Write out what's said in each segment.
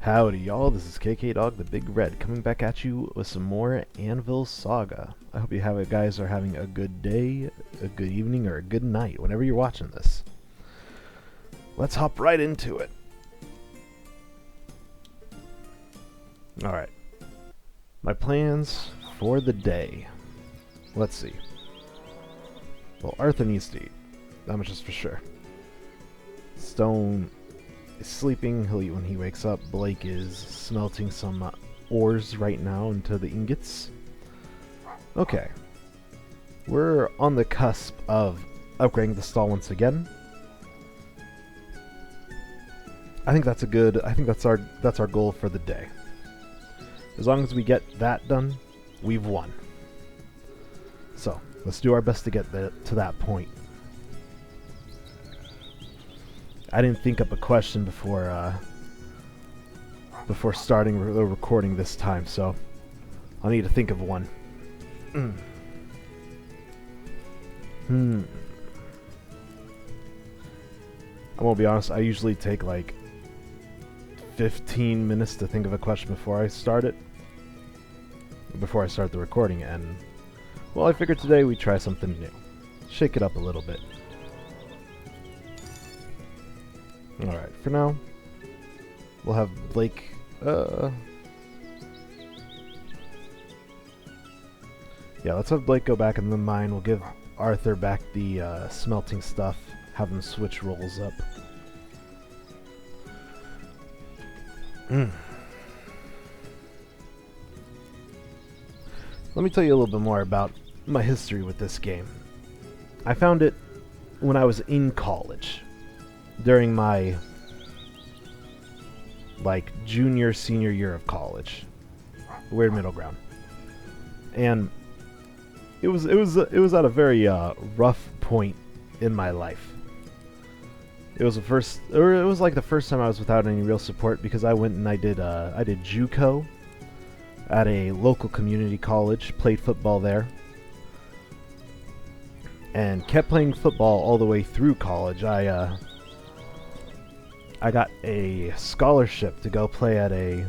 Howdy y'all, this is KK Dog the Big Red coming back at you with some more Anvil Saga. I hope you guys are having a good day, a good evening, or a good night whenever you're watching this. Let's hop right into it. Alright. My plans for the day. Let's see. Well, Arthur needs to eat. That much is for sure. Stone is sleeping. He'll eat when he wakes up. Blake is smelting some ores right now into the ingots. Okay. We're on the cusp of upgrading the stall once again. I think that's our goal for the day. As long as we get that done, we've won. So, let's do our best to get to that point. I didn't think up a question before starting the recording this time, so I'll need to think of one. I'm gonna be honest, I usually take like 15 minutes to think of a question before I start the recording, and well, I figured today we'd try something new. Shake it up a little bit. Alright, for now, we'll have Blake, yeah, let's have Blake go back in the mine. We'll give Arthur back the smelting stuff, have him switch roles up. Let me tell you a little bit more about my history with this game. I found it when I was in college, during my junior, senior year of college. Weird middle ground. And it was at a very rough point in my life. It was like the first time I was without any real support, because I went and I did JUCO at a local community college, played football there, and kept playing football all the way through college. I got a scholarship to go play at a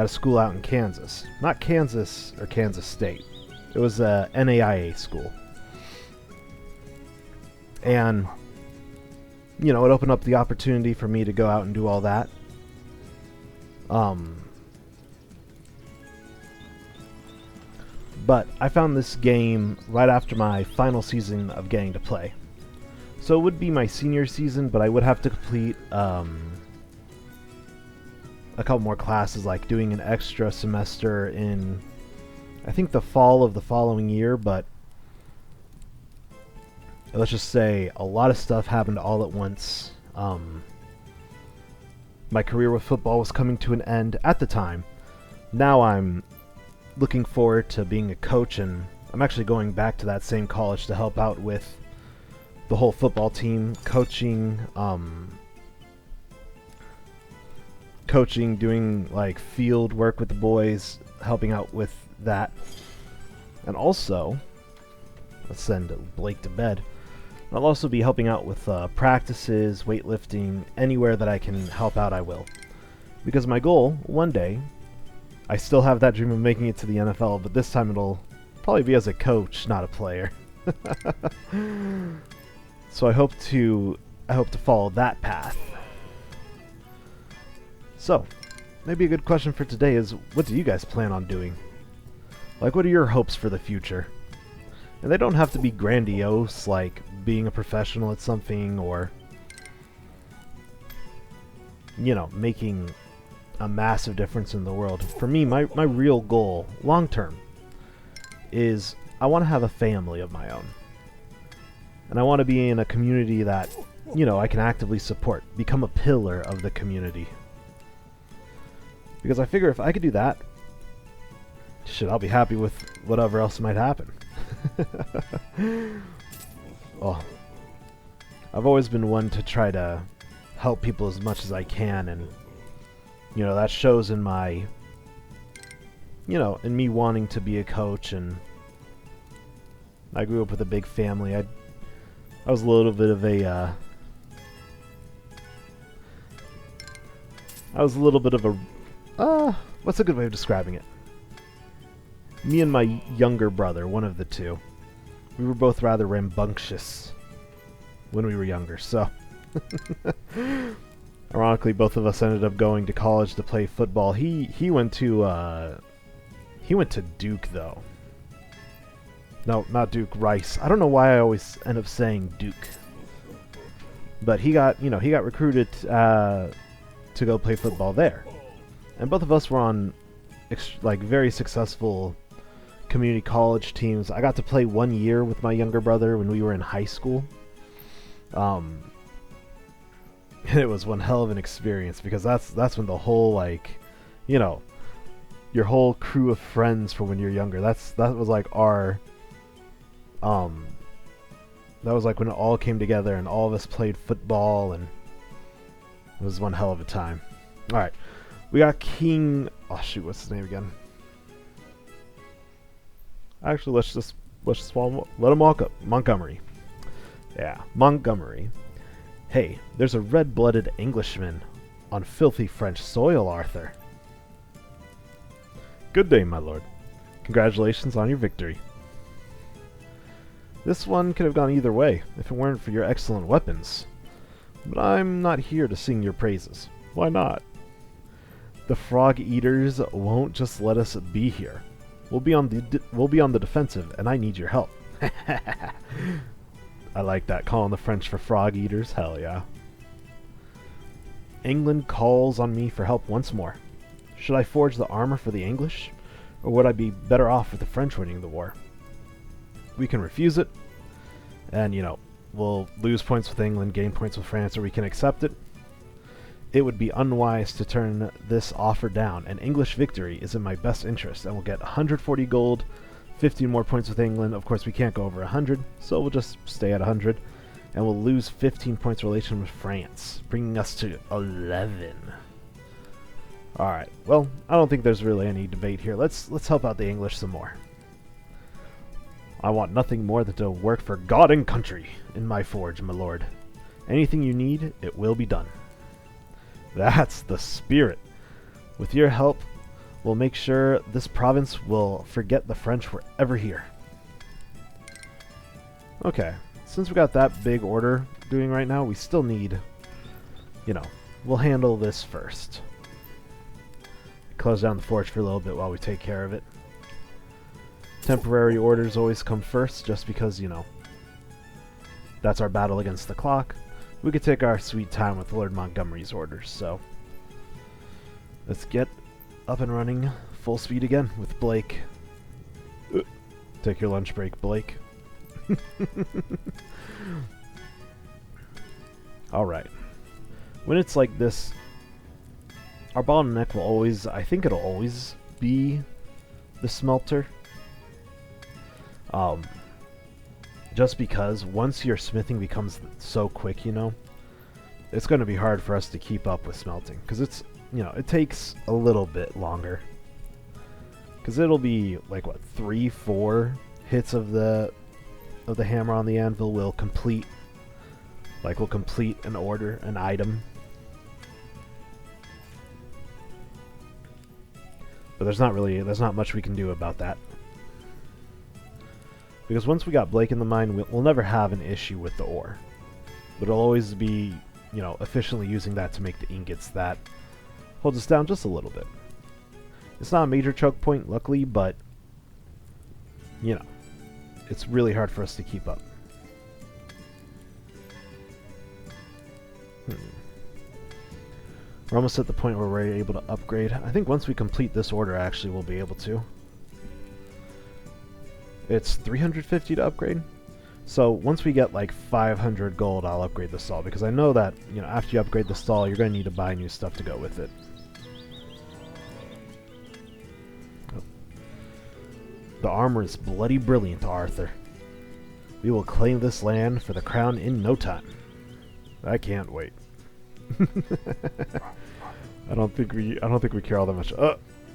school out in Kansas. Not Kansas or Kansas State. It was a NAIA school. And it opened up the opportunity for me to go out and do all that. But I found this game right after my final season of getting to play. So it would be my senior season, but I would have to complete a couple more classes, like doing an extra semester in, I think, the fall of the following year. But let's just say a lot of stuff happened all at once. My career with football was coming to an end at the time. Now I'm looking forward to being a coach, and I'm actually going back to that same college to help out with the whole football team, coaching, doing like field work with the boys, helping out with that. And also, let's send Blake to bed. I'll also be helping out with practices, weightlifting, anywhere that I can help out I will. Because my goal, one day, I still have that dream of making it to the NFL, but this time it'll probably be as a coach, not a player. So I hope to follow that path. So, maybe a good question for today is, what do you guys plan on doing? Like, what are your hopes for the future? And they don't have to be grandiose, like being a professional at something, or making a massive difference in the world. For me, my real goal, long term, is I want to have a family of my own. And I want to be in a community that, I can actively support, become a pillar of the community. Because I figure if I could do that, shit, I'll be happy with whatever else might happen. Well, I've always been one to try to help people as much as I can, and that shows in my, in me wanting to be a coach. And I grew up with a big family. I was a little bit of a I was a little bit of a... what's a good way of describing it? Me and my younger brother, one of the two, we were both rather rambunctious when we were younger, so... Ironically, both of us ended up going to college to play football. He went to Duke, though. No, not Duke, Rice. I don't know why I always end up saying Duke. But he got recruited to go play football there. And both of us were on very successful community college teams. I got to play 1 year with my younger brother when we were in high school. It was one hell of an experience because that's when the whole your whole crew of friends from when you're younger. That was like our that was like when it all came together and all of us played football, and it was one hell of a time. All right, we got King. Oh shoot, what's his name again? Actually, let's just let him walk up. Montgomery. Yeah, Montgomery. Hey, there's a red-blooded Englishman on filthy French soil, Arthur. Good day, my lord. Congratulations on your victory. This one could have gone either way if it weren't for your excellent weapons. But I'm not here to sing your praises. Why not? The frog eaters won't just let us be here. We'll be on the defensive, and I need your help. I like that, calling the French for frog eaters. Hell yeah. England calls on me for help once more. Should I forge the armor for the English? Or would I be better off with the French winning the war? We can refuse it, and, we'll lose points with England, gain points with France, or we can accept it. It would be unwise to turn this offer down. An English victory is in my best interest, and we'll get 140 gold, 15 more points with England. Of course, we can't go over 100, so we'll just stay at 100. And we'll lose 15 points relation with France, bringing us to 11. Alright, well, I don't think there's really any debate here. Let's help out the English some more. I want nothing more than to work for God and country in my forge, my lord. Anything you need, it will be done. That's the spirit. With your help, we'll make sure this province will forget the French were ever here. Okay, since we got that big order doing right now, we still need, we'll handle this first. Close down the forge for a little bit while we take care of it. Temporary orders always come first, just because, that's our battle against the clock. We could take our sweet time with Lord Montgomery's orders, so let's get up and running full speed again with Blake. Take your lunch break, Blake. Alright. When it's like this, our bottleneck will always, I think it'll always be the smelter. Just because once your smithing becomes so quick, it's going to be hard for us to keep up with smelting. Because it's, it takes a little bit longer. Because it'll be, 3-4 hits of the hammer on the anvil will complete, an order, an item. But there's not much we can do about that. Because once we got Blake in the mine, we'll never have an issue with the ore. But it'll always be, efficiently using that to make the ingots that holds us down just a little bit. It's not a major choke point, luckily, but, it's really hard for us to keep up. We're almost at the point where we're able to upgrade. I think once we complete this order, actually, we'll be able to. It's 350 to upgrade. So once we get 500 gold, I'll upgrade the stall, because I know that, after you upgrade the stall, you're going to need to buy new stuff to go with it. Oh. The armor is bloody brilliant, Arthur. We will claim this land for the crown in no time. I can't wait. I don't think we care all that much.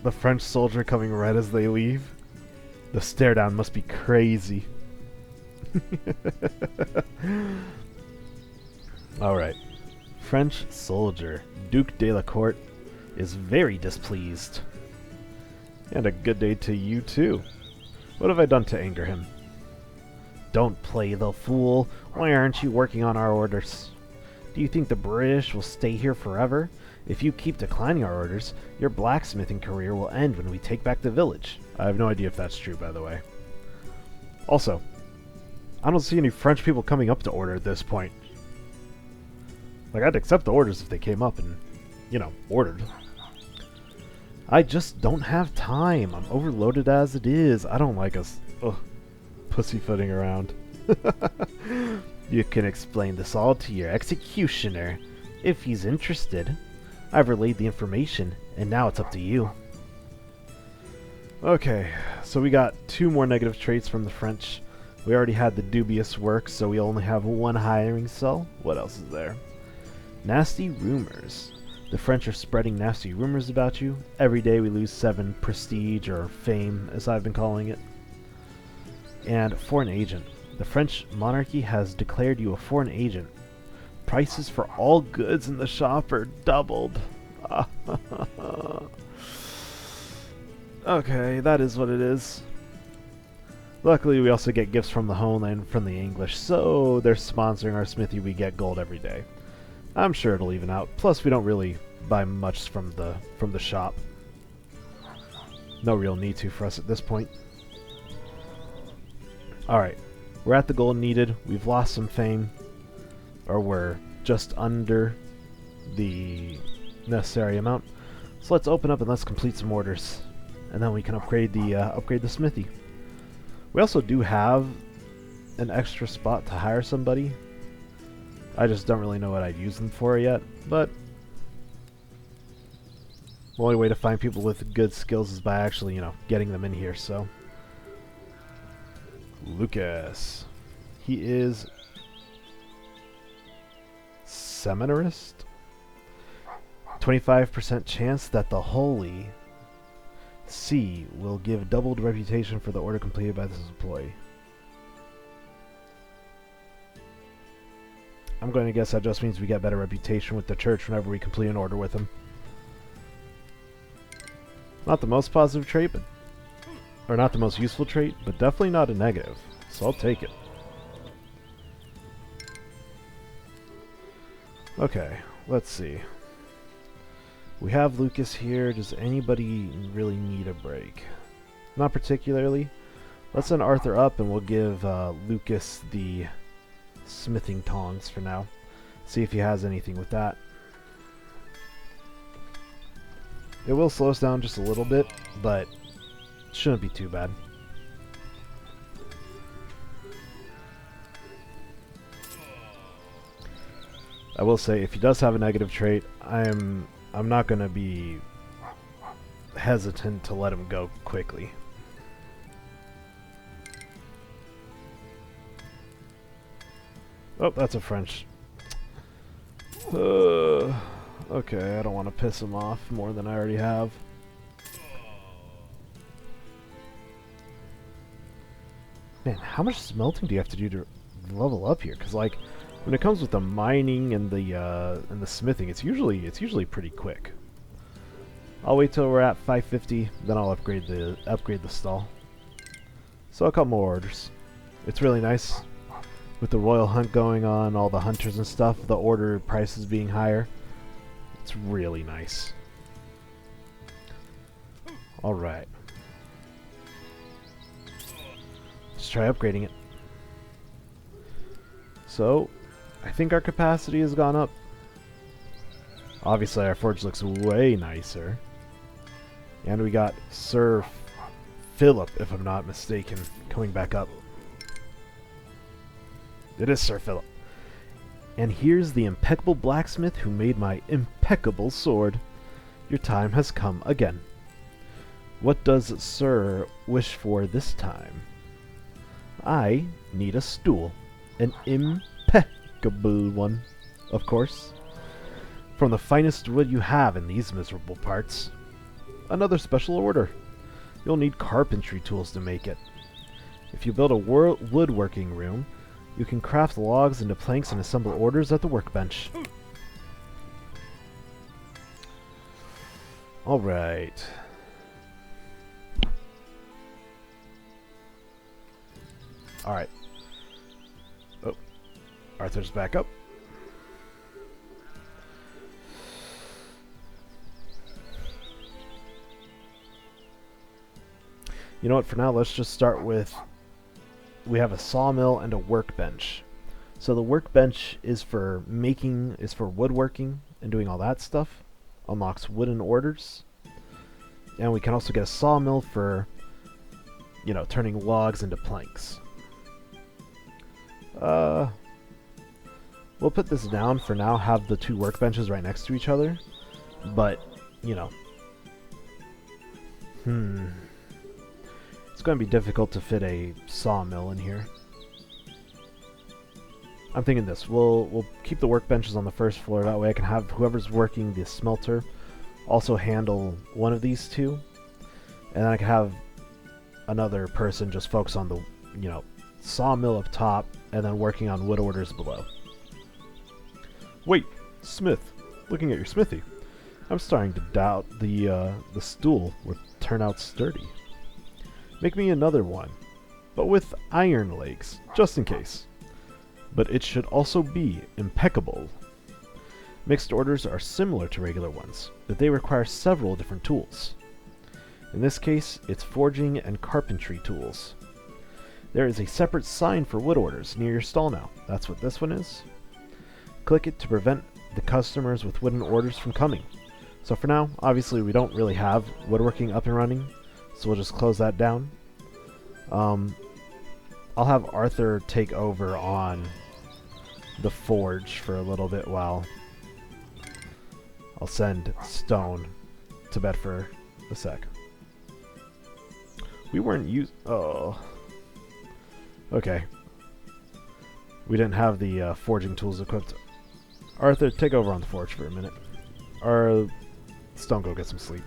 The French soldier coming right as they leave. The stare down must be crazy. Alright. French soldier. Duc de la Court. is very displeased. And a good day to you too. What have I done to anger him? Don't play the fool. Why aren't you working on our orders? Do you think the British will stay here forever? If you keep declining our orders, your blacksmithing career will end when we take back the village. I have no idea if that's true, by the way. Also, I don't see any French people coming up to order at this point. Like, I'd accept the orders if they came up and, you know, ordered. I just don't have time. I'm overloaded as it is. I don't like us pussyfooting around. You can explain this all to your executioner, if he's interested. I've relayed the information, and now it's up to you. Okay, so we got 2 more negative traits from the French. We already had the dubious work, so we only have 1 hiring cell. What else is there? Nasty rumors. The French are spreading nasty rumors about you. Every day we lose 7 prestige, or fame, as I've been calling it. And foreign agent. The French monarchy has declared you a foreign agent. Prices for all goods in the shop are doubled. Okay, that is what it is. Luckily, we also get gifts from the homeland from the English, so they're sponsoring our smithy. We get gold every day. I'm sure it'll even out. Plus, we don't really buy much from the shop. No real need to for us at this point. Alright, we're at the gold needed. We've lost some fame. Or we're just under the necessary amount. So let's open up and let's complete some orders. And then we can upgrade the smithy. We also do have an extra spot to hire somebody. I just don't really know what I'd use them for yet, but the only way to find people with good skills is by actually, you know, getting them in here, so. Lucas. He is seminarist? 25% chance that the Holy See will give doubled reputation for the order completed by this employee. I'm going to guess that just means we get better reputation with the church whenever we complete an order with them. Not the most positive trait, but or not the most useful trait, but definitely not a negative. So I'll take it. Okay, let's see. We have Lucas here. Does anybody really need a break? Not particularly. Let's send Arthur up and we'll give Lucas the smithing tongs for now. See if he has anything with that. It will slow us down just a little bit, but it shouldn't be too bad. I will say, if he does have a negative trait, I'm not going to be hesitant to let him go quickly. Oh, that's a French. Okay, I don't want to piss him off more than I already have. Man, how much smelting do you have to do to level up here? Because, like, when it comes with the mining and the smithing, it's usually pretty quick. I'll wait till we're at 550, then I'll upgrade the stall. So a couple more orders. It's really nice with the royal hunt going on, all the hunters and stuff, the order prices being higher. It's really nice. All right. Let's try upgrading it. So, I think our capacity has gone up. Obviously, our forge looks way nicer. And we got Sir Philip, if I'm not mistaken, coming back up. It is Sir Philip. And here's the impeccable blacksmith who made my impeccable sword. Your time has come again. What does Sir wish for this time? I need a stool. An impeccable one, of course. From the finest wood you have in these miserable parts. Another special order. You'll need carpentry tools to make it. If you build a woodworking room, you can craft logs into planks and assemble orders at the workbench. Alright. Alright. Oh. Arthur's back up. You know what, for now, let's just start with... We have a sawmill and a workbench. So the workbench is for woodworking and doing all that stuff. Unlocks wooden orders. And we can also get a sawmill for, you know, turning logs into planks. We'll put this down for now, have the two workbenches right next to each other. But, you know. It's going to be difficult to fit a sawmill in here. I'm thinking this. We'll keep the workbenches on the first floor. That way I can have whoever's working the smelter also handle one of these two. And then I can have another person just focus on the, you know, sawmill up top and then working on wood orders below. Wait, Smith. Looking at your smithy, I'm starting to doubt the stool would turn out sturdy. Make me another one, but with iron legs, just in case. But it should also be impeccable. Mixed orders are similar to regular ones, but they require several different tools. In this case, it's forging and carpentry tools. There is a separate sign for wood orders near your stall now. That's what this one is. Click it to prevent the customers with wooden orders from coming. So for now, obviously we don't really have woodworking up and running, so we'll just close that down. I'll have Arthur take over on the forge for a little bit while I'll send Stone to bed for a sec. We weren't oh. Okay. We didn't have the forging tools equipped. Arthur, take over on the forge for a minute. Or Stone, go get some sleep.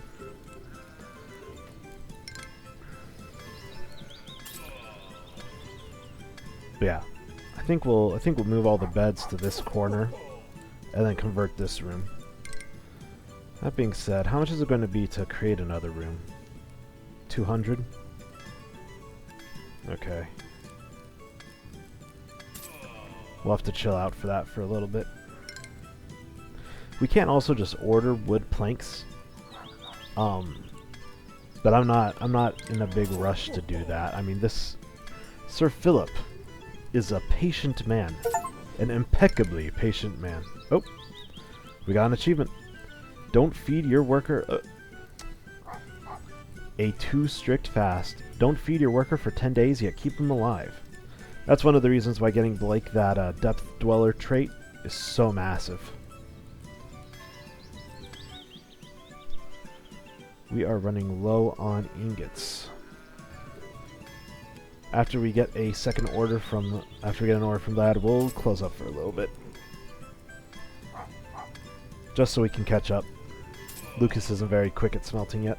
But yeah, I think we'll move all the beds to this corner, and then convert this room. That being said, how much is it going to be to create another room? 200? Okay. We'll have to chill out for that for a little bit. We can't also just order wood planks. But I'm not in a big rush to do that. I mean, this Sir Philip is a patient man. An impeccably patient man. Oh, we got an achievement. Don't feed your worker... a too strict fast. Don't feed your worker for 10 days, yet keep him alive. That's one of the reasons why getting Blake that Depth Dweller trait is so massive. We are running low on ingots. After we get a second order from... After we get an order from that, we'll close up for a little bit. Just so we can catch up. Lucas isn't very quick at smelting yet.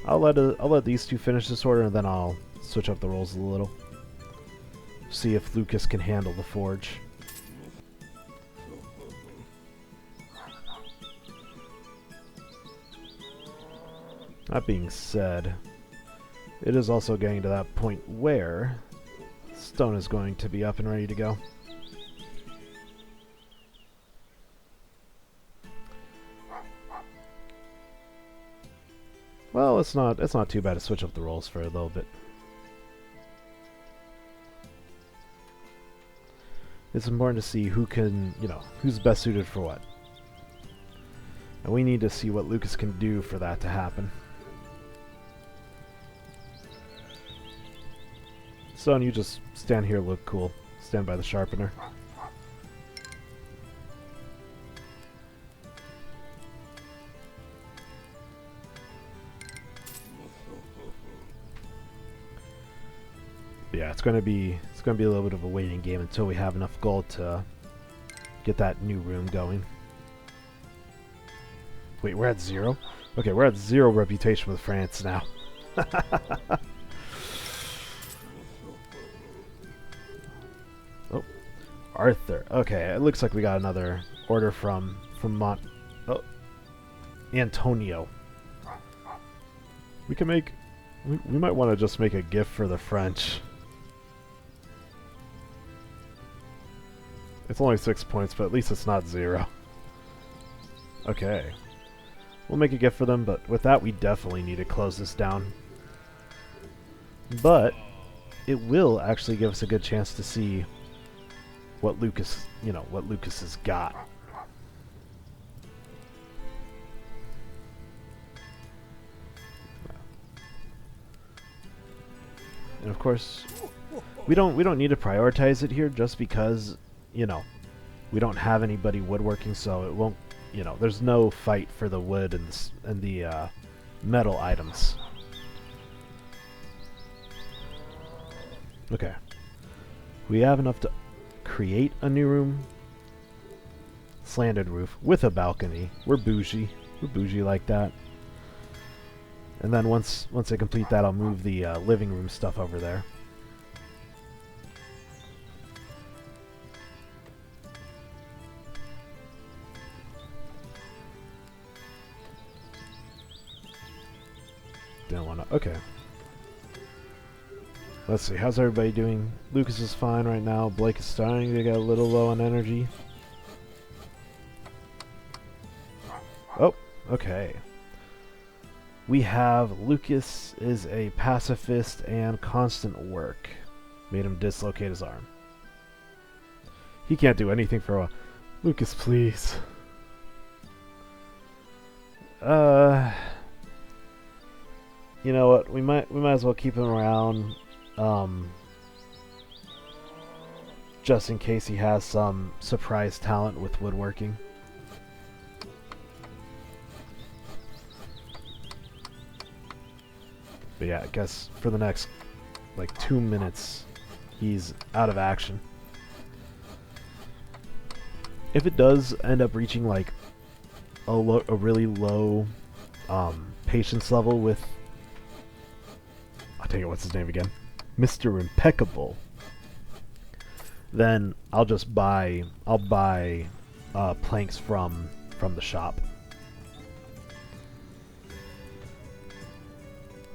I'll let these two finish this order, and then I'll switch up the roles a little. See if Lucas can handle the forge. That being said, it is also getting to that point where Stone is going to be up and ready to go. Well, it's not too bad to switch up the roles for a little bit. It's important to see who can, you know, who's best suited for what. And we need to see what Lucas can do for that to happen. Stone, you just stand here, look cool. Stand by the sharpener. But yeah, it's gonna be a little bit of a waiting game until we have enough gold to get that new room going. Wait, we're at 0? Okay, we're at 0 reputation with France now. Oh, Arthur. Okay, it looks like we got another order from Antonio. We can make... We might want to just make a gift for the French. It's only 6 points, but at least it's not 0. Okay. We'll make a gift for them, but with that we definitely need to close this down. But it will actually give us a good chance to see what Lucas, what Lucas has got. And of course, we don't need to prioritize it here just because, we don't have anybody woodworking, so it won't, there's no fight for the wood and the metal items. Okay. We have enough to create a new room. Slanted roof with a balcony. We're bougie. We're bougie like that. And then once I complete that, I'll move the living room stuff over there. Don't wanna... Okay. Let's see, how's everybody doing? Lucas is fine right now. Blake is starting to get a little low on energy. Oh, okay. We have Lucas is a pacifist and constant work. Made him dislocate his arm. He can't do anything for a while. Lucas, please. You know what? We might as well keep him around. Just in case he has some surprise talent with woodworking. But yeah, I guess for the next, 2 minutes, he's out of action. If it does end up reaching, a really low, patience level with... I'll take it, what's his name again? Mr. Impeccable. Then I'll just buy... I'll buy, planks from the shop.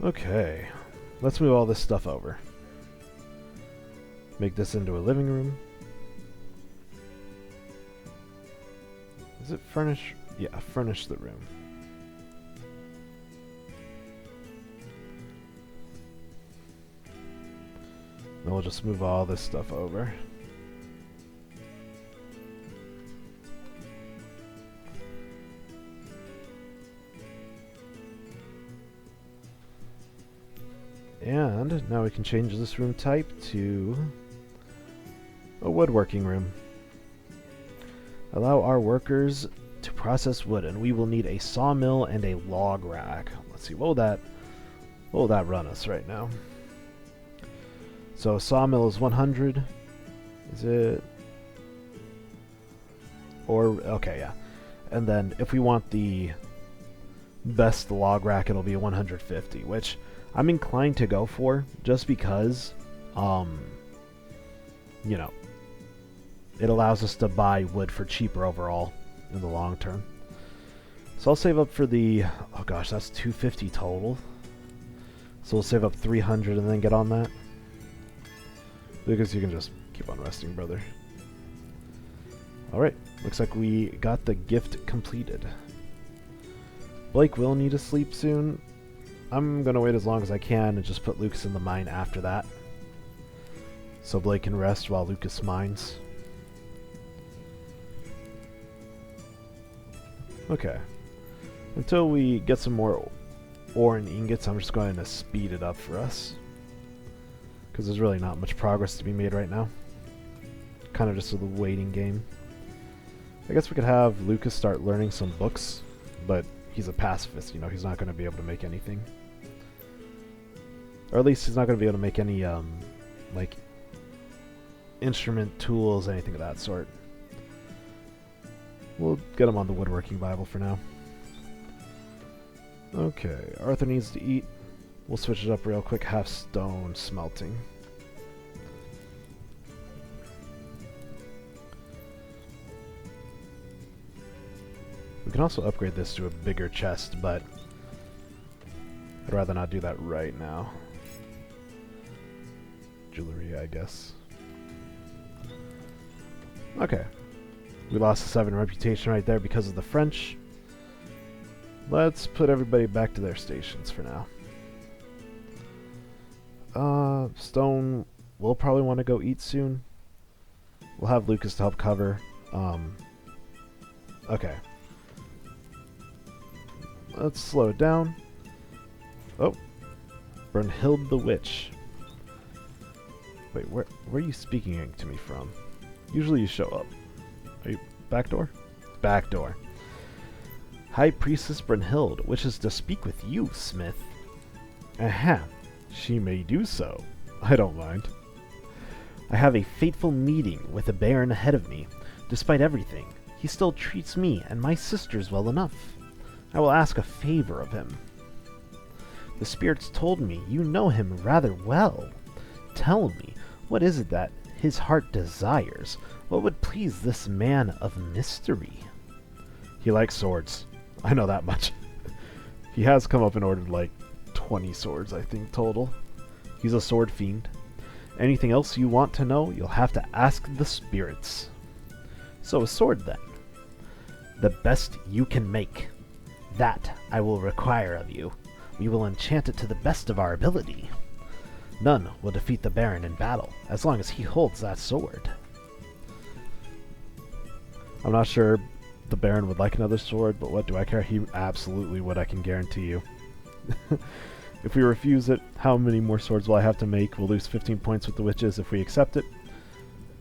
Okay, let's move all this stuff over. Make this into a living room. Is it furnish? Yeah, furnish the room. Then we'll just move all this stuff over. And now we can change this room type to a woodworking room. Allow our workers to process wood, and we will need a sawmill and a log rack. Let's see, what will that run us right now? So sawmill is 100. Is it? Or okay, yeah. And then if we want the best log rack, it'll be 150, which I'm inclined to go for, just because, it allows us to buy wood for cheaper overall in the long term. So I'll save up for the, oh gosh, that's 250 total. So we'll save up 300 and then get on that. Because you can just keep on resting, brother. Alright, looks like we got the gift completed. Blake will need to sleep soon. I'm going to wait as long as I can and just put Lucas in the mine after that. So Blake can rest while Lucas mines. Okay. Until we get some more ore and ingots, I'm just going to speed it up for us. Because there's really not much progress to be made right now. Kind of just a waiting game. I guess we could have Lucas start learning some books, but he's a pacifist, he's not going to be able to make anything. Or at least he's not going to be able to make any, instrument, tools, anything of that sort. We'll get him on the woodworking Bible for now. Okay, Arthur needs to eat. We'll switch it up real quick. Have stone smelting. We can also upgrade this to a bigger chest, but I'd rather not do that right now. Jewelry, I guess. Okay. We lost a 7 reputation right there because of the French. Let's put everybody back to their stations for now. Stone, we'll probably want to go eat soon. We'll have Lucas to help cover. Okay. Let's slow it down. Oh. Brunhild the Witch. Wait, where are you speaking to me from? Usually you show up. Are you back door? Back door. High Priestess Brunhild wishes to speak with you, Smith. Aha. She may do so. I don't mind. I have a fateful meeting with the Baron ahead of me. Despite everything, he still treats me and my sisters well enough. I will ask a favor of him. The spirits told me you know him rather well. Tell me, what is it that his heart desires? What would please this man of mystery? He likes swords. I know that much. He has come up and ordered like 20 swords, I think, total. He's a sword fiend. Anything else you want to know, you'll have to ask the spirits. So a sword, then. The best you can make. That I will require of you. We will enchant it to the best of our ability. None will defeat the Baron in battle, as long as he holds that sword. I'm not sure the Baron would like another sword, but what do I care? He absolutely would, I can guarantee you. If we refuse it, how many more swords will I have to make? We'll lose 15 points with the witches if we accept it.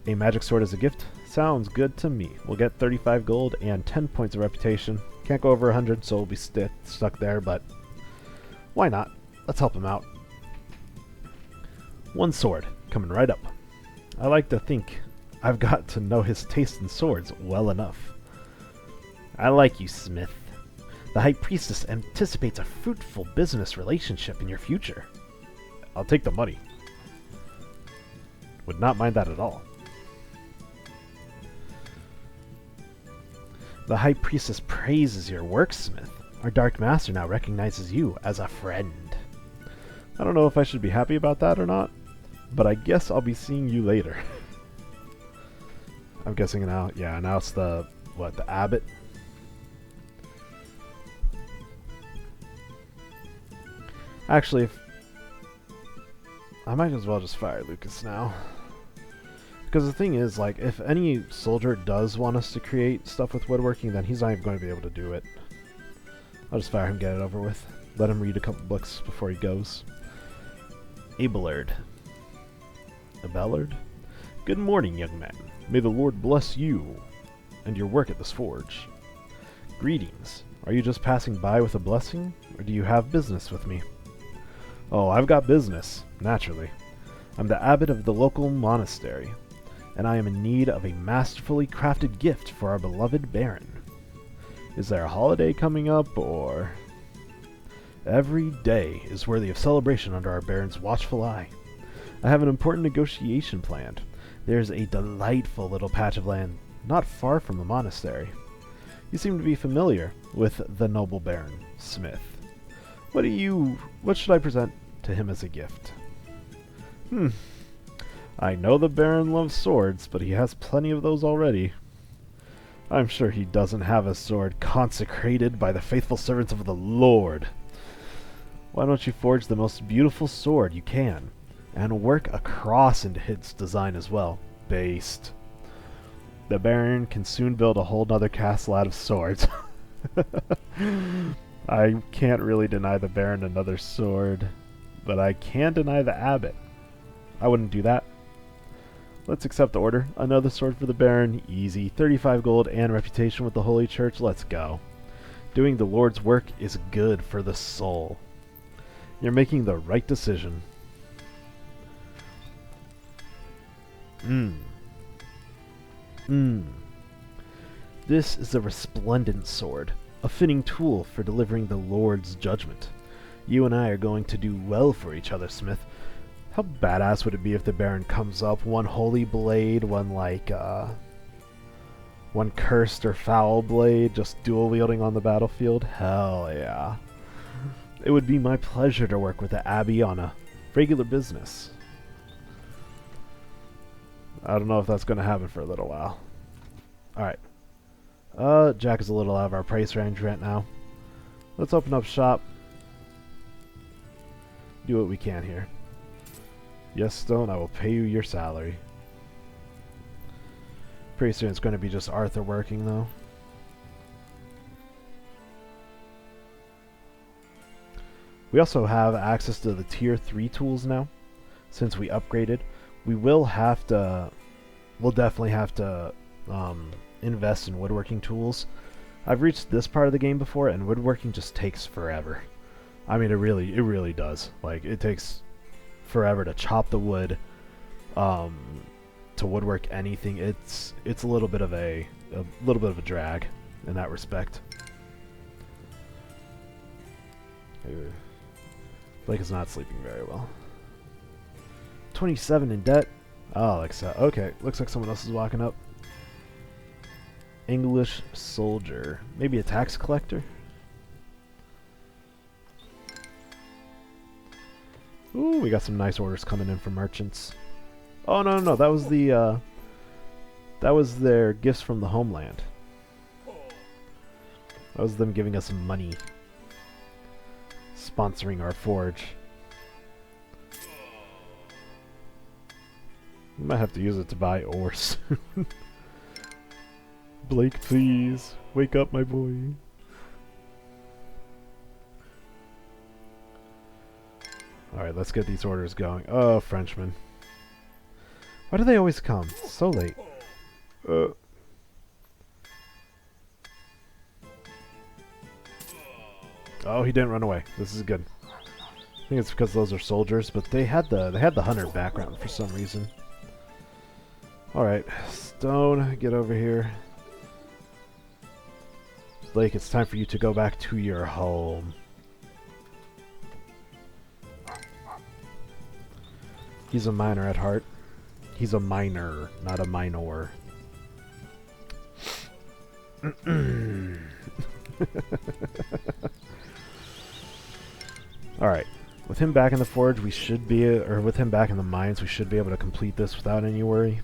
A magic sword as a gift? Sounds good to me. We'll get 35 gold and 10 points of reputation. Can't go over 100, so we'll be stuck there, but why not? Let's help him out. One sword, coming right up. I like to think I've got to know his taste in swords well enough. I like you, Smith. The High Priestess anticipates a fruitful business relationship in your future. I'll take the money. Would not mind that at all. The High Priestess praises your work, Smith. Our Dark Master now recognizes you as a friend. I don't know if I should be happy about that or not, but I guess I'll be seeing you later. I'm guessing now, yeah, now it's the abbot? Actually, I might as well just fire Lucas now. Because the thing is, like, if any soldier does want us to create stuff with woodworking, then he's not even going to be able to do it. I'll just fire him, get it over with. Let him read a couple books before he goes. Abelard. Abelard? Good morning, young man. May the Lord bless you and your work at this forge. Greetings. Are you just passing by with a blessing, or do you have business with me? Oh, I've got business, naturally. I'm the abbot of the local monastery, and I am in need of a masterfully crafted gift for our beloved Baron. Is there a holiday coming up, or... Every day is worthy of celebration under our Baron's watchful eye. I have an important negotiation planned. There's a delightful little patch of land not far from the monastery. You seem to be familiar with the noble Baron, Smith. What should I present to him as a gift? I know the Baron loves swords, but he has plenty of those already. I'm sure he doesn't have a sword consecrated by the faithful servants of the Lord. Why don't you forge the most beautiful sword you can, and work a cross into its design as well? Based. The Baron can soon build a whole nother castle out of swords. I can't really deny the Baron another sword, but I can deny the abbot. I wouldn't do that. Let's accept the order. Another sword for the Baron. Easy. 35 gold and reputation with the Holy Church. Let's go. Doing the Lord's work is good for the soul. You're making the right decision. This is a resplendent sword, a fitting tool for delivering the Lord's judgment. You and I are going to do well for each other, Smith. How badass would it be if the Baron comes up, one holy blade, one like, One cursed or foul blade just dual wielding on the battlefield? Hell yeah. It would be my pleasure to work with the Abbey on a regular business. I don't know if that's going to happen for a little while. Alright. Jack is a little out of our price range right now. Let's open up shop. Do what we can here. Yes, Stone, I will pay you your salary. Pretty soon it's going to be just Arthur working, though. We also have access to the tier 3 tools now. Since we upgraded, we'll definitely have to invest in woodworking tools. I've reached this part of the game before, and woodworking just takes forever. I mean, it really does. Like, it takes forever to chop the wood, to woodwork anything. It's a little bit of a drag in that respect. Blake is not sleeping very well. 27 in debt. Oh, like so. Okay, looks like someone else is walking up. English soldier. Maybe a tax collector? Ooh, we got some nice orders coming in from merchants. Oh, no, that was the, that was their gifts from the homeland. That was them giving us some money. Sponsoring our forge. We might have to use it to buy ores. Blake, please. Wake up, my boy. Alright, let's get these orders going. Oh, Frenchman. Why do they always come so late? Oh, he didn't run away. This is good. I think it's because those are soldiers, but they had the hunter background for some reason. Alright, Stone, get over here. Blake, it's time for you to go back to your home. He's a miner at heart. He's a miner, not a minor. Alright. With him back in the forge, we should be, or with him back in the mines, we should be able to complete this without any worry.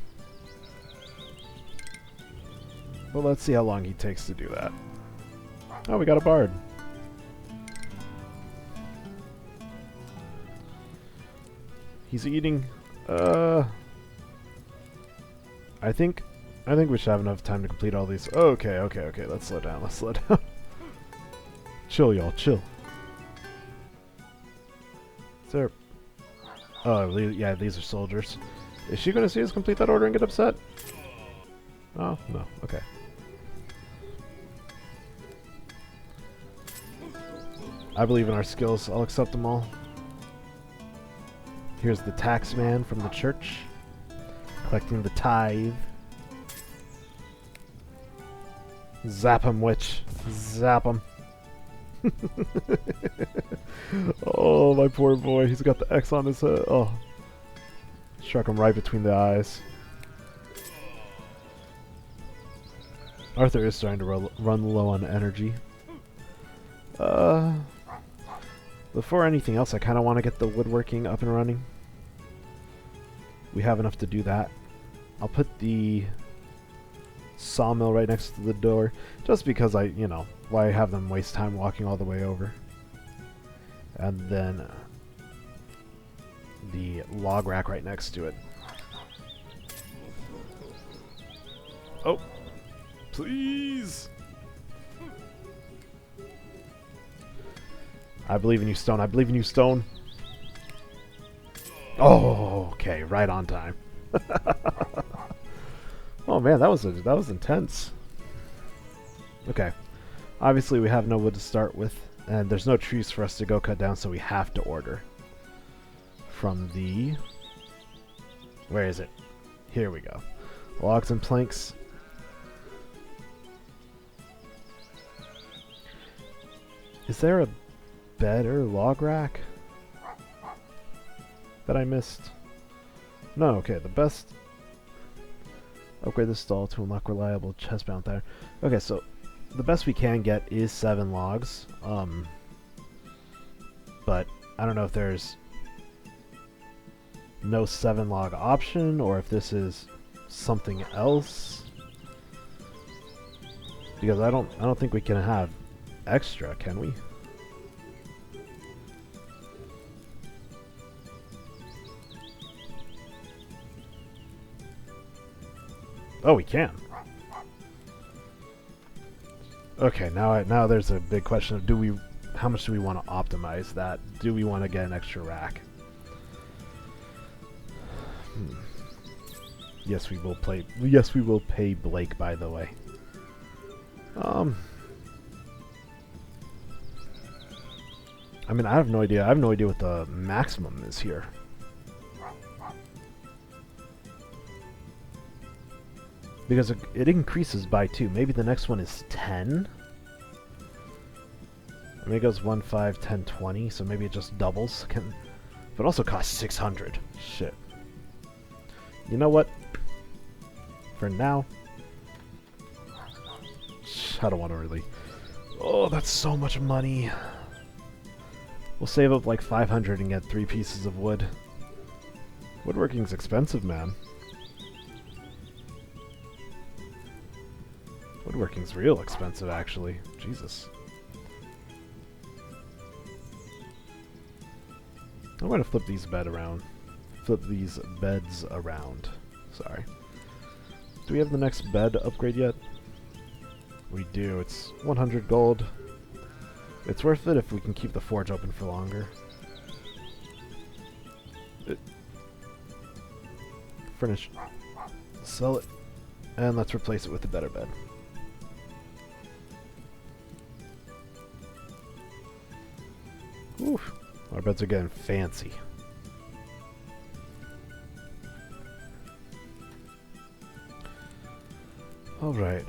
But let's see how long he takes to do that. Oh, we got a bard. He's eating. I think we should have enough time to complete all these. Okay. Let's slow down. Chill, y'all. Chill. Is there... Oh, yeah, these are soldiers. Is she going to see us complete that order and get upset? Oh, no. Okay. I believe in our skills. I'll accept them all. Here's the tax man from the church. Collecting the tithe. Zap him, witch. Zap him. Oh, my poor boy. He's got the X on his head. Oh. Struck him right between the eyes. Arthur is starting to run low on energy. Before anything else, I kind of want to get the woodworking up and running. We have enough to do that. I'll put the sawmill right next to the door, just because why have them waste time walking all the way over. And then the log rack right next to it. Oh, please! I believe in you, Stone. I believe in you, Stone. Oh, okay, right on time. Oh man, that was intense. Okay, obviously we have no wood to start with, and there's no trees for us to go cut down, so we have to order from the... Where is it? Here we go. Logs and planks. Is there a better log rack that I missed? No, okay, the best... Upgrade the stall to unlock reliable chest-bound there. Okay, so the best we can get is 7 logs. But I don't know if there's no 7 log option or if this is something else. Because I don't think we can have extra, can we? Oh, we can. Okay, now there's a big question of how much do we want to optimize that? Do we want to get an extra rack? Yes, we will play. Yes, we will pay Blake, by the way. I mean, I have no idea. I have no idea what the maximum is here. Because it increases by 2. Maybe the next one is 10? I mean, it goes 1, 5, 10, 20, so maybe it just doubles. But also costs 600. Shit. You know what? For now, I don't want to really... Oh, that's so much money. We'll save up like 500 and get 3 pieces of wood. Woodworking's expensive, man. Woodworking's real expensive, actually. Jesus. I'm going to flip these beds around. Sorry. Do we have the next bed upgrade yet? We do. It's 100 gold. It's worth it if we can keep the forge open for longer. Furnish. Sell it. And let's replace it with a better bed. Oof. Our beds are getting fancy. Alright.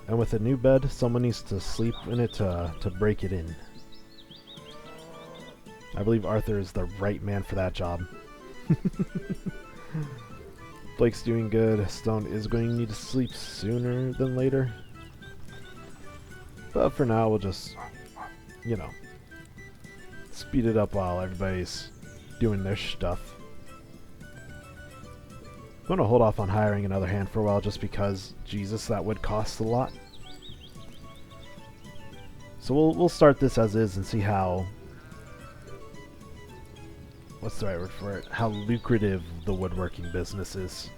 And with a new bed, someone needs to sleep in it to break it in. I believe Arthur is the right man for that job. Blake's doing good. Stone is going to need to sleep sooner than later. But for now, we'll just, you know, speed it up while everybody's doing their stuff. I'm going to hold off on hiring another hand for a while just because, Jesus, that would cost a lot. So we'll start this as is and see how... What's the right word for it? How lucrative the woodworking business is.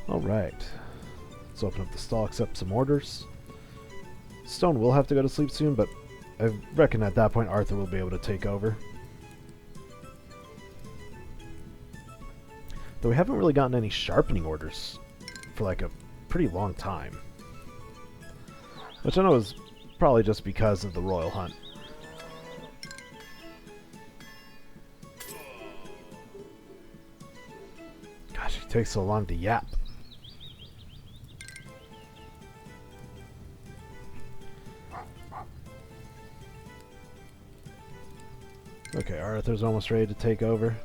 Alright. Let's open up the stall, accept some orders. Stone will have to go to sleep soon, but I reckon at that point Arthur will be able to take over. Though we haven't really gotten any sharpening orders for like a pretty long time. Which I know is probably just because of the royal hunt. Gosh, it takes so long to yap. Okay, Arthur's almost ready to take over.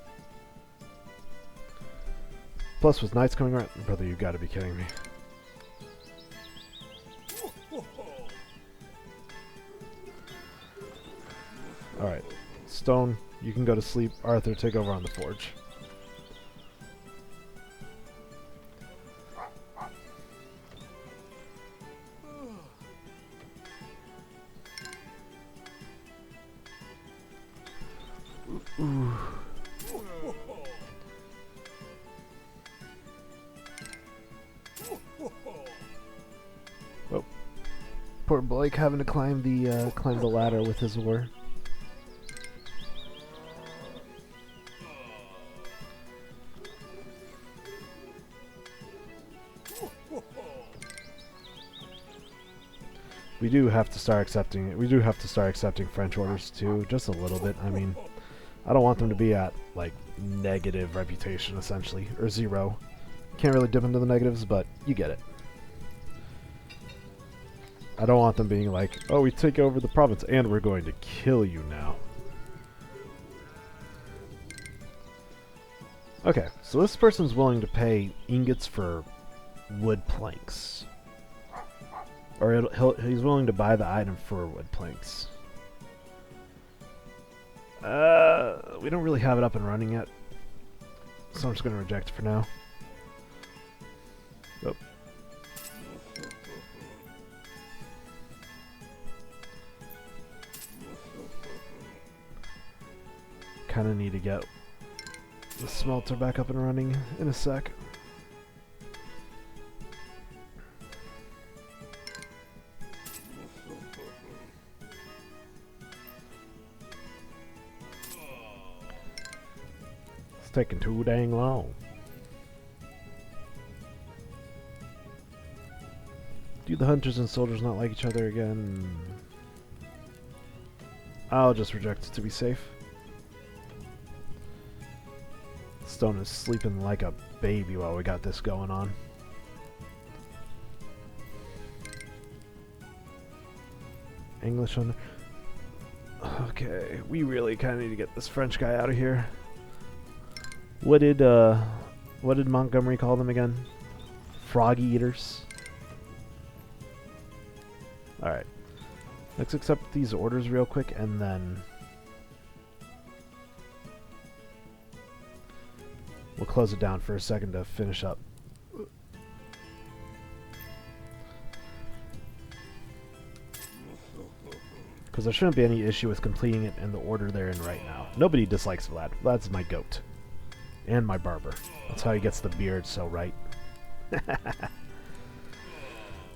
Plus, with nights coming around... Brother, you gotta be kidding me. Alright. Stone, you can go to sleep. Arthur, take over on the forge. Ooh. Oh, poor Blake having to climb the ladder with his oar. We do have to start accepting. We do have to start accepting French orders too, just a little bit. I mean, I don't want them to be at like negative reputation essentially, or 0. Can't really dip into the negatives, but you get it. I don't want them being like, oh, we take over the province and we're going to kill you now. Okay, so this person's willing to pay ingots for wood planks. Or he's willing to buy the item for wood planks. We don't really have it up and running yet, so I'm just going to reject it for now. Oh. Kind of need to get the smelter back up and running in a sec. It's taking too dang long. Do the hunters and soldiers not like each other again? I'll just reject it to be safe. Stone is sleeping like a baby while we got this going on. English on... Okay, we really kind of need to get this French guy out of here. What did Montgomery call them again? Frog eaters? Alright. Let's accept these orders real quick and then... we'll close it down for a second to finish up. Because there shouldn't be any issue with completing it in the order they're in right now. Nobody dislikes Vlad. Vlad's my goat. And my barber. That's how he gets the beard so right.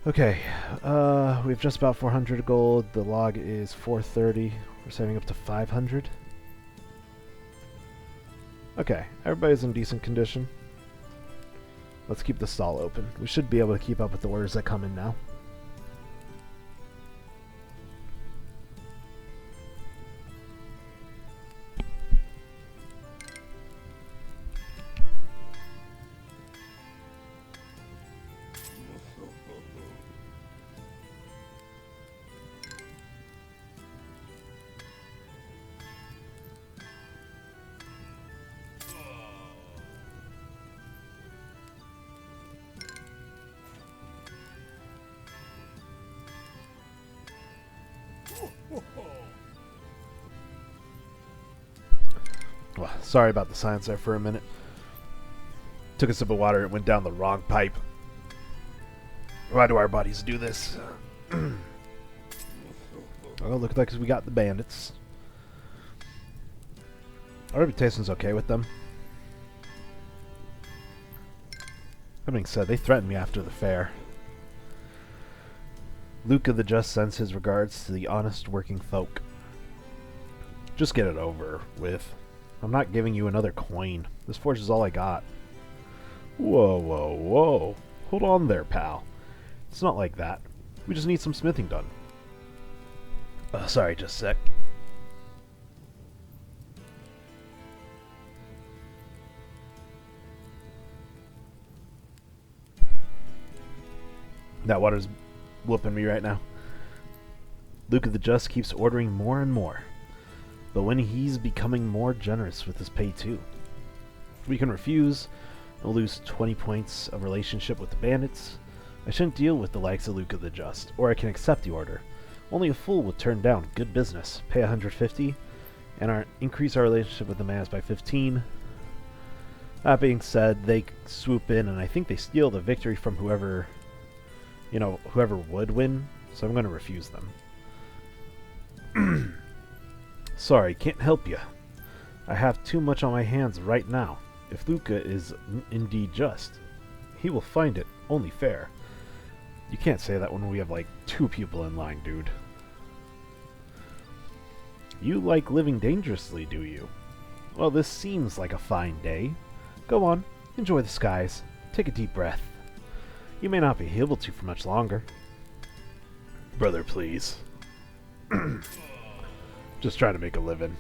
Okay. We have just about 400 gold. The log is 430. We're saving up to 500. Okay, everybody's in decent condition. Let's keep the stall open. We should be able to keep up with the orders that come in now. Well, sorry about the silence there for a minute. Took a sip of water, it went down the wrong pipe. Why do our bodies do this? Oh, look like we got the bandits. Our reputation's okay with them. That being said, they threatened me after the fair. Luca the Just sends his regards to the honest working folk. Just get it over with. I'm not giving you another coin. This forge is all I got. Whoa, whoa, whoa. Hold on there, pal. It's not like that. We just need some smithing done. Sorry, just a sec. That water's whooping me right now. Luca the Just keeps ordering more and more. But when he's becoming more generous with his pay too. We can refuse and lose 20 points of relationship with the bandits. I shouldn't deal with the likes of Luca the Just, or I can accept the order. Only a fool would turn down good business. Pay 150, and increase our relationship with the Maz by 15. That being said, they swoop in, and I think they steal the victory from whoever would win, so I'm going to refuse them. Sorry, can't help you. I have too much on my hands right now. If Luca is indeed just, he will find it only fair. You can't say that when we have like 2 people in line, dude. You like living dangerously, do you? Well, this seems like a fine day. Go on, enjoy the skies. Take a deep breath. You may not be able to for much longer. Brother, please. Just trying to make a living.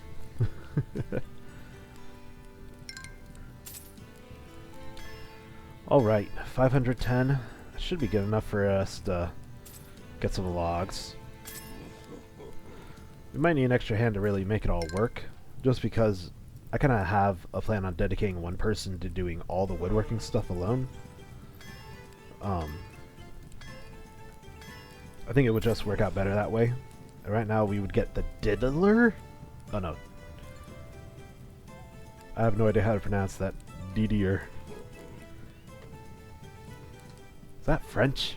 Alright, 510. That should be good enough for us to get some logs. We might need an extra hand to really make it all work. Just because I kind of have a plan on dedicating one person to doing all the woodworking stuff alone. I think it would just work out better that way. And right now we would get the diddler? Oh no. I have no idea how to pronounce that. Didier. Is that French?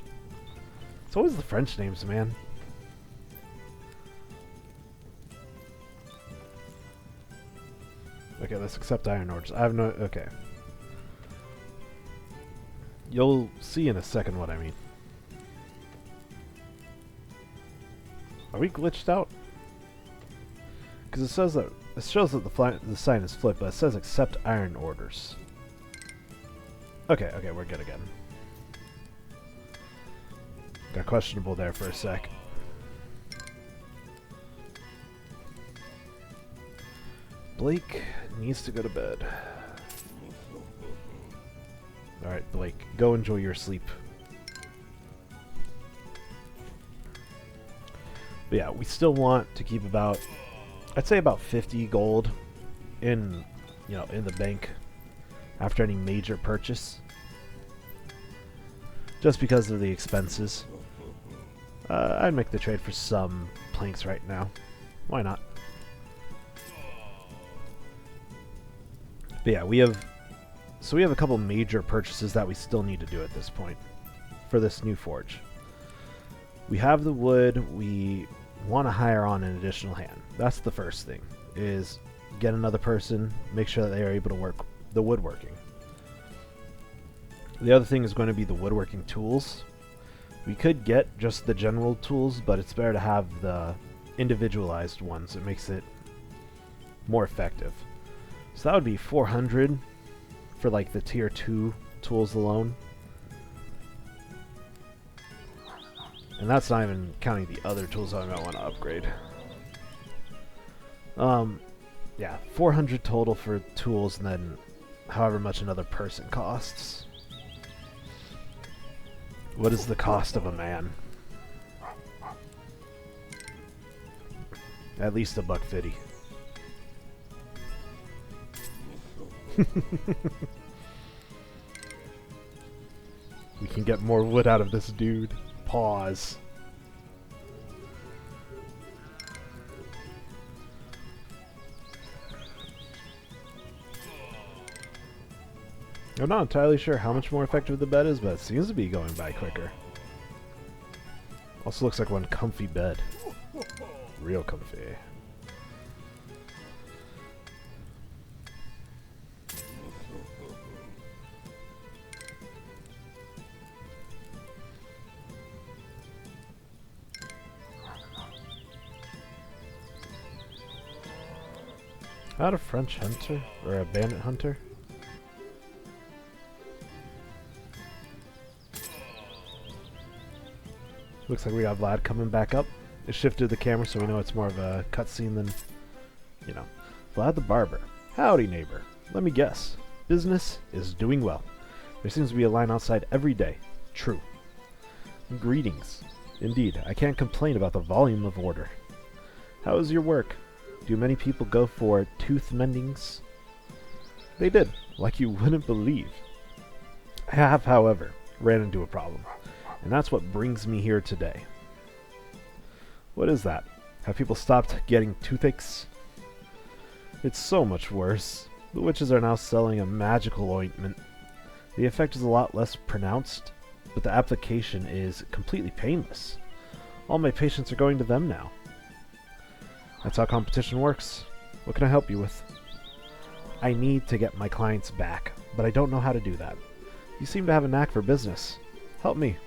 It's always the French names, man. Okay, let's accept iron orders. I have no... Okay. You'll see in a second what I mean. Are we glitched out? Because it says that... It shows that the sign is flipped, but it says accept iron orders. Okay, okay, we're good again. Got questionable there for a sec. Blake needs to go to bed. Alright, Blake, go enjoy your sleep. But yeah, we still want to keep about, I'd say about 50 gold in, you know, in the bank after any major purchase. Just because of the expenses. I'd make the trade for some planks right now. Why not? But yeah, we have a couple major purchases that we still need to do at this point for this new forge. We have the wood, we want to hire on an additional hand. That's the first thing, is get another person, make sure that they are able to work the woodworking. The other thing is going to be the woodworking tools. We could get just the general tools, but it's better to have the individualized ones. It makes it more effective. So that would be 400 for like the tier 2 tools alone. And that's not even counting the other tools I might want to upgrade. Yeah, 400 total for tools, and then however much another person costs. What is the cost of a man? At least $1.50. We can get more wood out of this dude. Pause. I'm not entirely sure how much more effective the bed is, but it seems to be going by quicker. Also looks like one comfy bed. Real comfy. Not a French hunter? Or a bandit hunter? Looks like we got Vlad coming back up. It shifted the camera so we know it's more of a cutscene than, you know. Vlad the barber. Howdy, neighbor. Let me guess. Business is doing well. There seems to be a line outside every day. True. Greetings. Indeed, I can't complain about the volume of order. How is your work? Do many people go for tooth mendings? They did, like you wouldn't believe. I have, however, ran into a problem, and that's what brings me here today. What is that? Have people stopped getting toothaches? It's so much worse. The witches are now selling a magical ointment. The effect is a lot less pronounced, but the application is completely painless. All my patients are going to them now. That's how competition works. What can I help you with? I need to get my clients back, but I don't know how to do that. You seem to have a knack for business. Help me.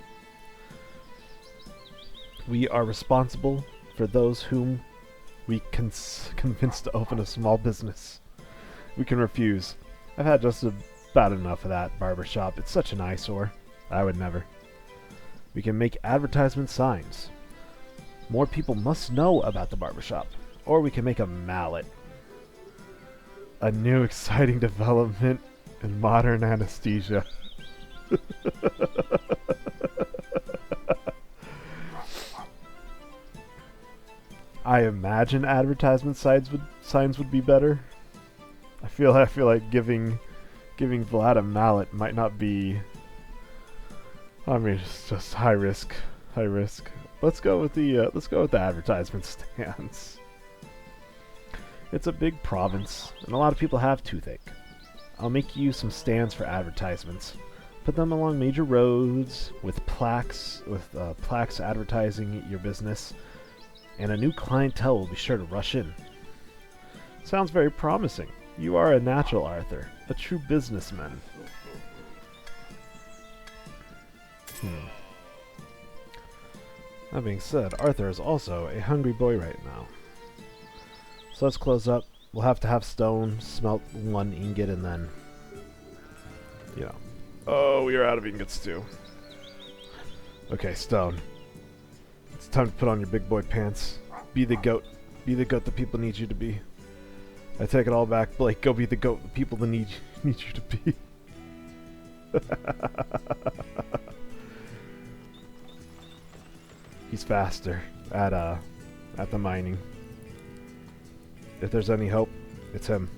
We are responsible for those whom we convince to open a small business. We can refuse. I've had just about enough of that barbershop. It's such an eyesore. I would never. We can make advertisement signs. More people must know about the barbershop. Or we can make a mallet. A new exciting development in modern anesthesia. I imagine advertisement signs would be better. I feel like giving Vlad a mallet might not be. I mean, it's just high risk, high risk. Let's go with the advertisement stands. It's a big province, and a lot of people have toothache. I'll make you some stands for advertisements. Put them along major roads with plaques advertising your business, and a new clientele will be sure to rush in. Sounds very promising. You are a natural, Arthur, a true businessman. That being said, Arthur is also a hungry boy right now. So let's close up. We'll have to have stone, smelt 1 ingot, and then, you know. Oh, we are out of ingots too. Okay, stone. It's time to put on your big boy pants. Be the goat. Be the goat the people need you to be. I take it all back, Blake. Go be the goat the people that need you to be. He's faster at the mining. If there's any hope, it's him.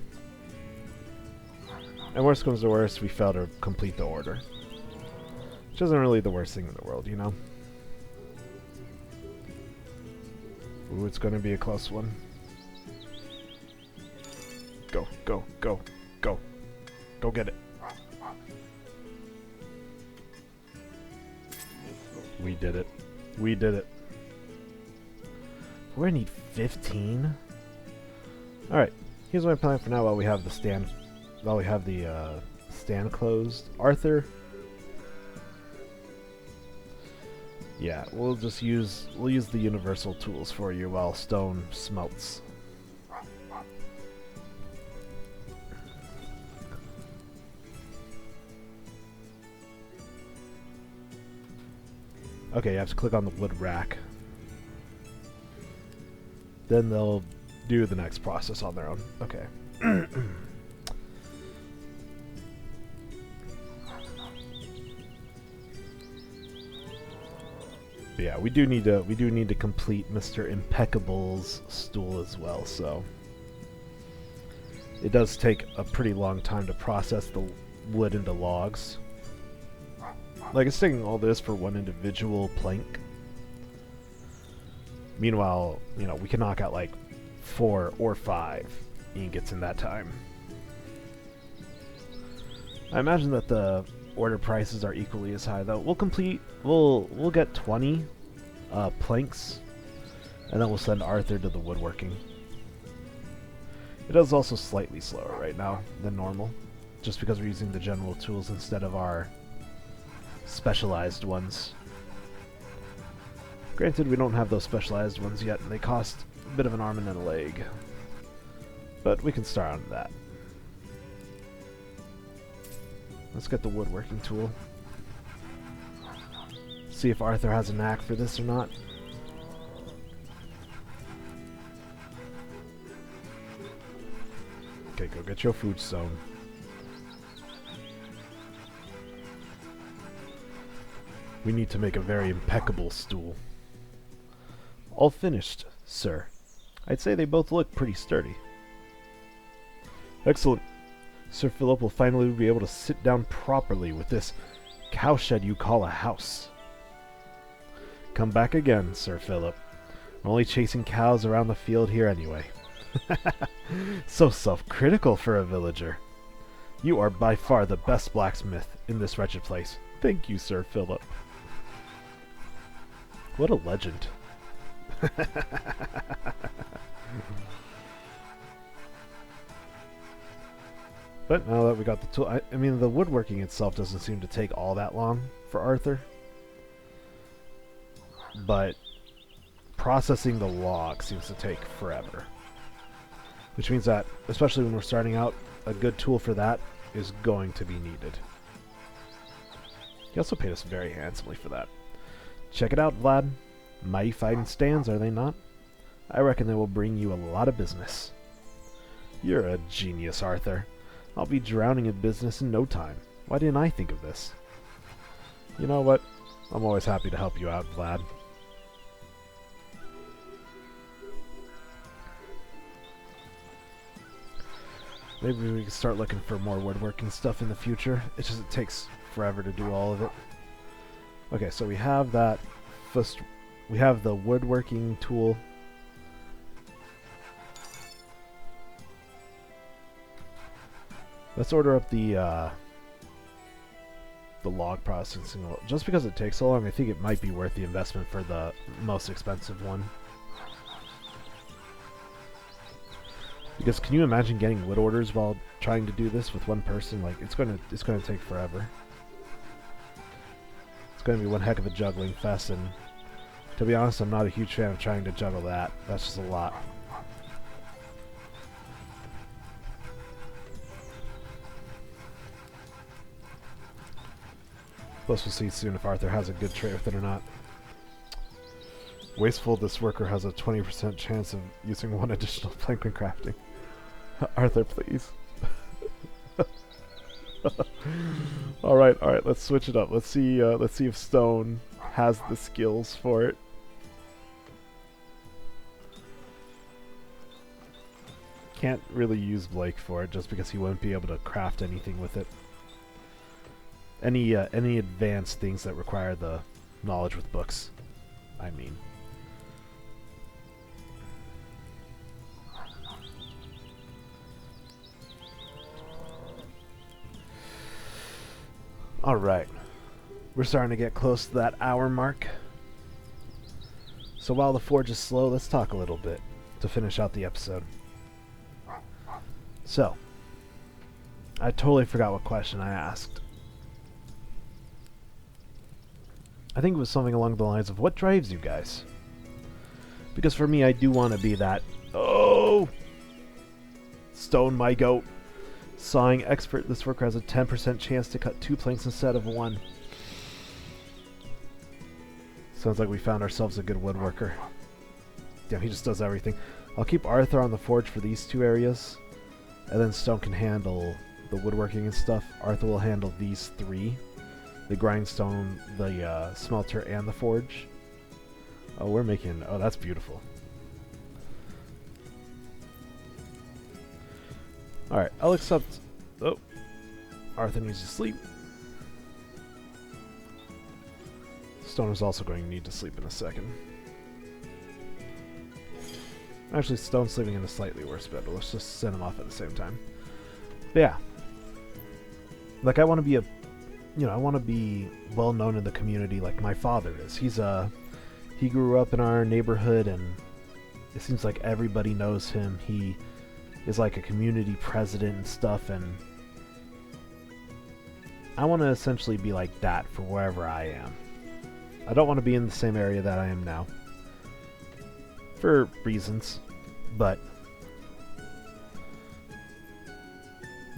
And worst comes to worst, we fail to complete the order. Which isn't really the worst thing in the world, you know? Ooh, it's gonna be a close one. Go, go, go, go. Go get it. We did it. We did it. We're gonna need 15? Alright, here's my plan for now while we have the stand closed. Arthur. Yeah, we'll use the universal tools for you while stone smelts. Okay, you have to click on the wood rack. Then they'll do the next process on their own. Okay. But yeah, we do need to complete Mr. Impeccable's stool as well, so it does take a pretty long time to process the wood into logs. Like, it's taking all this for one individual plank. Meanwhile, you know, we can knock out like 4 or 5 ingots in that time. I imagine that the order prices are equally as high, though. We'll get 20 planks, and then we'll send Arthur to the woodworking. It is also slightly slower right now than normal, just because we're using the general tools instead of our specialized ones. Granted, we don't have those specialized ones yet, and they cost a bit of an arm and a leg. But we can start on that. Let's get the woodworking tool. See if Arthur has a knack for this or not. Okay, go get your food stone. We need to make a very impeccable stool. All finished, sir. I'd say they both look pretty sturdy. Excellent. Sir Philip will finally be able to sit down properly with this cowshed you call a house. Come back again, Sir Philip. I'm only chasing cows around the field here anyway. So self-critical for a villager. You are by far the best blacksmith in this wretched place. Thank you, Sir Philip. What a legend. But now that we got the tool, I mean, the woodworking itself doesn't seem to take all that long for Arthur. But processing the log seems to take forever. Which means that, especially when we're starting out, a good tool for that is going to be needed. He also paid us very handsomely for that. Check it out, Vlad. Mighty fine stands, are they not? I reckon they will bring you a lot of business. You're a genius, Arthur. I'll be drowning in business in no time. Why didn't I think of this? You know what? I'm always happy to help you out, Vlad. Maybe we can start looking for more woodworking stuff in the future. It's just it takes forever to do all of it. Okay, so we have that. First, we have the woodworking tool. Let's order up the log processing. Just because it takes so long, I think it might be worth the investment for the most expensive one. Because can you imagine getting wood orders while trying to do this with one person? Like it's gonna take forever. It's gonna be one heck of a juggling fest, and to be honest, I'm not a huge fan of trying to juggle that. That's just a lot. Plus we'll see soon if Arthur has a good trait with it or not. Wasteful, this worker has a 20% chance of using one additional plank when crafting. Arthur, please. Alright, let's switch it up. Let's see if Stone has the skills for it. Can't really use Blake for it just because he won't be able to craft anything with it. Any advanced things that require the knowledge with books, I mean. Alright, we're starting to get close to that hour mark. So while the forge is slow, let's talk a little bit to finish out the episode. So, I totally forgot what question I asked. I think it was something along the lines of, what drives you guys? Because for me, I do want to be that, oh, Stone, my goat, sawing expert. This worker has a 10% chance to cut 2 planks instead of 1. Sounds like we found ourselves a good woodworker. Damn, he just does everything. I'll keep Arthur on the forge for these 2 areas, and then Stone can handle the woodworking and stuff. Arthur will handle these 3. The grindstone, the smelter, and the forge. Oh, we're making... Oh, that's beautiful. Alright, I'll accept... Oh. Arthur needs to sleep. Stone is also going to need to sleep in a second. Actually, Stone's sleeping in a slightly worse bed, but let's just send him off at the same time. But yeah. Like, I want to be a... You know, I want to be well known in the community like my father is. He grew up in our neighborhood, and it seems like everybody knows him. He is like a community president and stuff, and I want to essentially be like that for wherever I am. I don't want to be in the same area that I am now, for reasons, but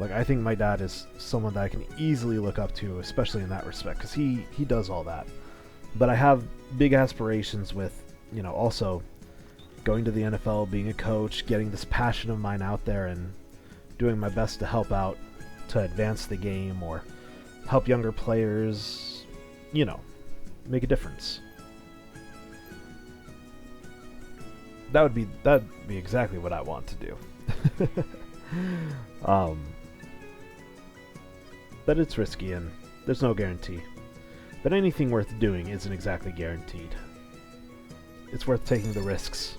like, I think my dad is someone that I can easily look up to, especially in that respect, because he does all that. But I have big aspirations with, you know, also going to the NFL, being a coach, getting this passion of mine out there, and doing my best to help out to advance the game or help younger players, you know, make a difference. That'd be exactly what I want to do. But it's risky, and there's no guarantee. But anything worth doing isn't exactly guaranteed. It's worth taking the risks.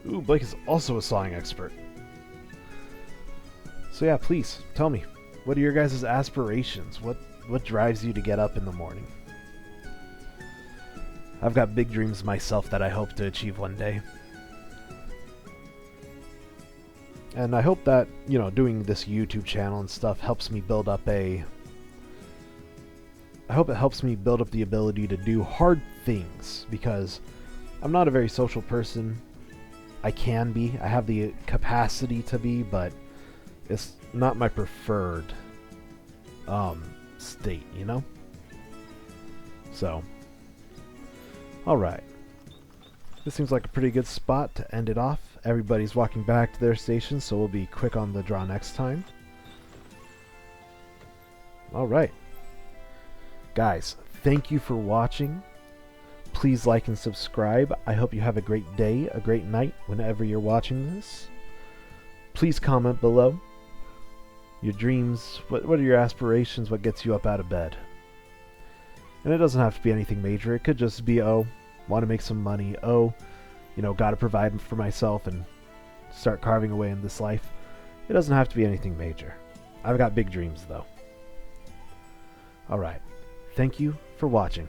Ooh, Blake is also a sawing expert. So yeah, please, tell me. What are your guys' aspirations? What drives you to get up in the morning? I've got big dreams myself that I hope to achieve one day. And I hope that, you know, doing this YouTube channel and stuff helps me build up I hope it helps me build up the ability to do hard things, because I'm not a very social person. I can be. I have the capacity to be, but it's not my preferred state, you know? So, alright. This seems like a pretty good spot to end it off. Everybody's walking back to their station, so we'll be quick on the draw next time. Alright. Guys, thank you for watching. Please like and subscribe. I hope you have a great day, a great night, whenever you're watching this. Please comment below. Your dreams, what are your aspirations, what gets you up out of bed? And it doesn't have to be anything major. It could just be, oh, want to make some money. Oh, got to provide for myself and start carving away in this life. It doesn't have to be anything major. I've got big dreams, though. Alright. Thank you for watching.